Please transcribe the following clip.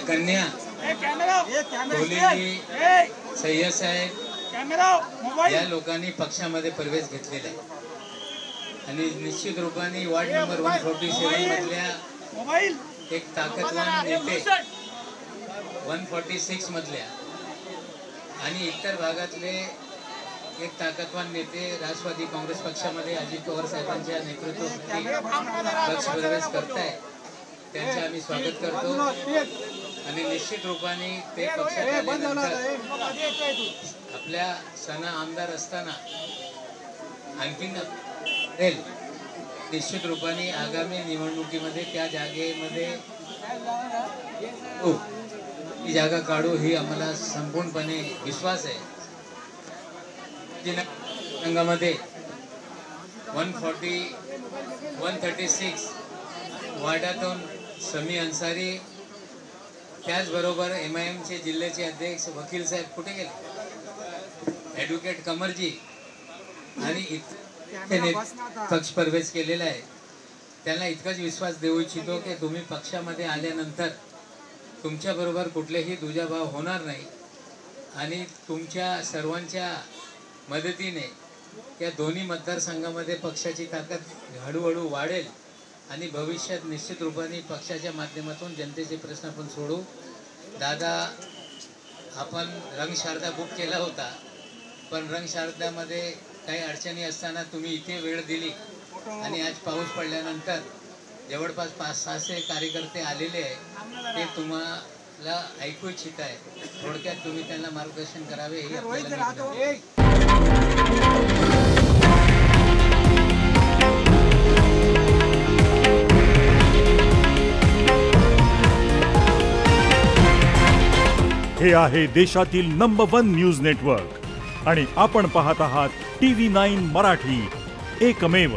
कन्या कोहली सय्यद साहेब या लोकांनी पक्षामध्ये प्रवेश घेतलेला आहे आणि निश्चित रूपाने वार्ड नंबर 147 मधल्या एक ताकदवान नेते 146 मधल्या आणि इतर भागातले एक ताकदवान नेते राष्ट्रवादी काँग्रेस पक्षामध्ये अजित पवार साहेबांच्या नेतृत्वाखाली पक्ष प्रवेश करताय त्यांचे आम्ही स्वागत करतो आणि निश्चित रूपाने ते पक्षात आल्यानंतर आपल्या सना आमदार असताना आणखीन निश्चित रूपाने आगामी निवडणुकीमध्ये त्या जागेमध्ये ती जागा काढू ही आम्हाला संपूर्णपणे विश्वास आहे। संघामध्ये 136 वार्डातून समी अन्सारी त्याचबरोबर MIMचे जिल्ह्याचे अध्यक्ष वकील साहेब कुठे गेले ॲडव्होकेट कमरजी आणि त्याने पक्ष प्रवेश केलेला आहे। त्यांना इतकाच विश्वास देऊ इच्छितो की तुम्ही पक्षामध्ये आल्यानंतर तुमच्या बरोबर कुठलेही दुजाभाव होणार नाही आणि तुमच्या सर्वांच्या मदतीने या दोन्ही मतदारसंघामध्ये पक्षाची ताकद हळूहळू वाढेल आणि भविष्यात निश्चित रूपाने पक्षाच्या माध्यमातून जनतेचे प्रश्न आपण सोडू। दादा आपण रंगशारदा बुक केला होता पण रंगशारदामध्ये काही अडचणी असताना तुम्ही इथे वेळ दिली आणि आज पाऊस पडल्यानंतर जवळपास 500-600 कार्यकर्ते आलेले आहे ते तुम्हाला ऐकू इच्छित आहे। थोडक्यात तुम्ही त्यांना मार्गदर्शन करावे हे हे आहे देशातील नंबर 1 न्यूज नेटवर्क आणि आपण पाहत आहात TV9 मराठी, एकमेव।